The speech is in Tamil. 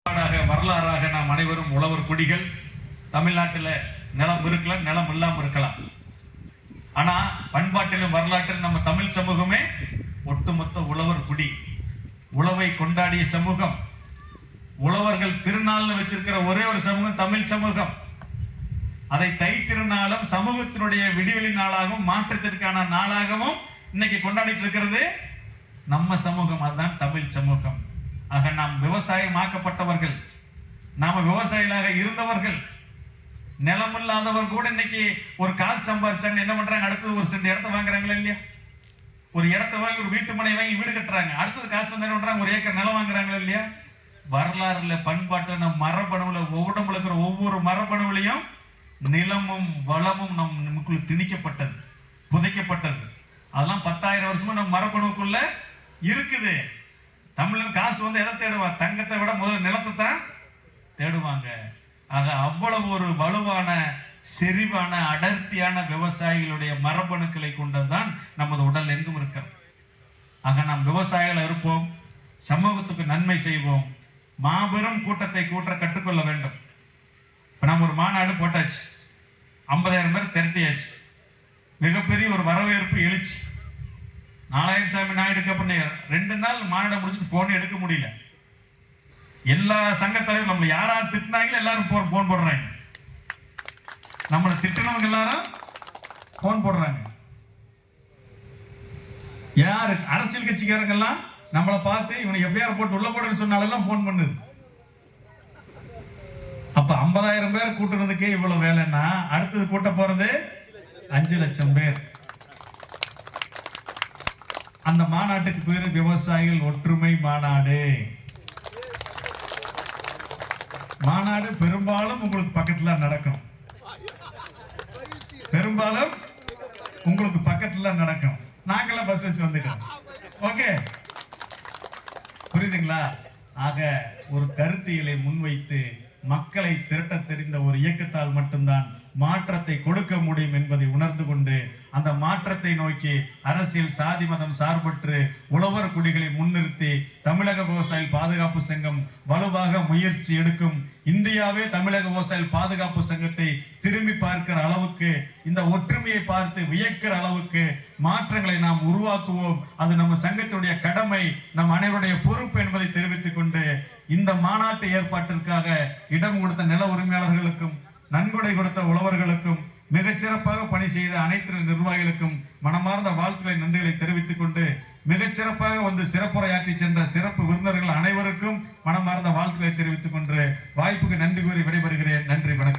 வரலாறாக நாம் அனைவரும் உழவர் குடிகள். தமிழ்நாட்டில் நிலம் இருக்கலாம், நிலம் இல்லாமல் இருக்கலாம். ஆனா பண்பாட்டிலும் வரலாற்றிலும் நம்ம தமிழ் சமூகமே ஒட்டுமொத்த உழவர் குடி, உழவை கொண்டாடிய சமூகம். உழவர்கள் திருநாள்னு வச்சிருக்கிற ஒரே ஒரு சமூகம் தமிழ் சமூகம். அதை தை திருநாளும் சமூகத்தினுடைய விடிவெளி நாளாகவும் மாற்றத்திற்கான நாளாகவும் இன்னைக்கு கொண்டாடிட்டு இருக்கிறது நம்ம சமூகம். அதுதான் தமிழ் சமூகம். ஆக நாம் விவசாயமாக்கப்பட்டவர்கள், நாம விவசாயிகளாக இருந்தவர்கள். நிலம் இல்லாதவர் கூட இன்னைக்கு ஒரு காசு சம்பாதிச்சாங்க, என்ன பண்றாங்க? அடுத்தது ஒரு சென்ட் இடத்த வாங்குறாங்களா இல்லையா? ஒரு இடத்த வாங்கி ஒரு வீட்டு மனை வாங்கி வீடு கட்டுறாங்க. அடுத்தது காசு வந்து என்ன பண்றாங்க? ஒரு ஏக்கர் நிலம் வாங்குறாங்களா இல்லையா? வரலாறுல, பண்பாட்டுல, நம் மரபணுல, உடம்புல இருக்கிற ஒவ்வொரு மரபணுவிலையும் நிலமும் வளமும் நமக்குள்ள திணிக்கப்பட்டது, புதைக்கப்பட்டது. அதெல்லாம் 10,000 வருஷமா நம்ம மரபணுக்குள்ள இருக்குது. தமிழன் காசு வந்து எதை தேடுவான்? தங்கத்தை விட முதல்ல நிலத்தை தான் தேடுவாங்க. ஆக அவ்வளவு ஒரு வலுவான, செறிவான, அடர்த்தியான விவசாயிகளுடைய மரபணுக்களை கொண்டதுதான் நமது உடல் எங்கும் இருக்கிறது. ஆக நாம் விவசாயிகள் இருப்போம், சமூகத்துக்கு நன்மை செய்வோம், மாபெரும் கூட்டத்தை கூட்ட கற்றுக்கொள்ள வேண்டும். இப்ப நம்ம ஒரு மாநாடு போட்டாச்சு, 50,000 பேர் திரட்டியாச்சு, மிகப்பெரிய ஒரு வரவேற்பு எழுச்சி. நாராயணசாமி நாயுடுக்கு அப்படின்னு 2 நாள் மாநாடு முடிச்சுட்டு போன் எடுக்க முடியல. எல்லா சங்க தலைவரும் நம்மளை யாராவது திட்டினாங்களோ எல்லாரும் போன் போடுறாங்க. நம்மளை திட்டினவங்க எல்லாரும் போன் போடுறாங்க. யாரு? அரசியல் கட்சிக்காரங்க எல்லாம் நம்மளை பார்த்து இவனை எஃப்ஐஆர் போட்டு உள்ள போடுன்னு சொன்னாலெல்லாம் போன் பண்ணுது. அப்ப 50,000 பேர் கூட்டுறதுக்கே இவ்வளவு வேலைன்னா அடுத்தது கூட்ட போறது 5 லட்சம் பேர். அந்த மாநாட்டுக்கு பேரு விவசாயிகள் ஒற்றுமை மாநாடு. மாநாடு பெரும்பாலும் உங்களுக்கு பக்கத்துல நடக்கும், பெரும்பாலும் உங்களுக்கு பக்கத்துல நடக்கும். நாங்களாம் பஸ் வச்சு வந்துட்டோம். ஓகே, புரியுதுங்களா? ஆக ஒரு கருத்தியலை முன்வைத்து மக்களை திரட்ட தெரிந்த ஒரு இயக்கத்தால் மட்டும்தான் மாற்றத்தை கொடுக்க முடியும் என்பதை உணர்ந்து கொண்டு அந்த மாற்றத்தை நோக்கி அரசியல், சாதி, மதம் சார்பற்று உழவர் குடிகளை முன்னிறுத்தி தமிழக விவசாய பாதுகாப்பு சங்கம் வலுவாக முயற்சி எடுக்கும். இந்தியாவே தமிழக விவசாய பாதுகாப்பு சங்கத்தை திரும்பி பார்க்கிற அளவுக்கு, இந்த ஒற்றுமையை பார்த்து வியக்கிற அளவுக்கு மாற்றங்களை நாம் உருவாக்குவோம். அது நம்ம சங்கத்துடைய கடமை, நம் அனைவருடைய பொறுப்பு என்பதை தெரிவித்துக் கொண்டு இந்த மாநாட்டு ஏற்பாட்டிற்காக இடம் கொடுத்த நில உரிமையாளர்களுக்கும், நன்கொடை கொடுத்த உழவர்களுக்கும், மிகச்சிறப்பாக பணி செய்த அனைத்து நிர்வாகிகளுக்கும் மனமார்ந்த வாழ்த்துக்களை, நன்றிகளை தெரிவித்துக் கொண்டு மிகச்சிறப்பாக வந்து சிறப்புரையாற்றி சென்ற சிறப்பு விருந்தினர்கள் அனைவருக்கும் மனமார்ந்த வாழ்த்துக்களை தெரிவித்துக் கொண்டு வாய்ப்புக்கு நன்றி கூறி விடைபெறுகிறேன். நன்றி, வணக்கம்.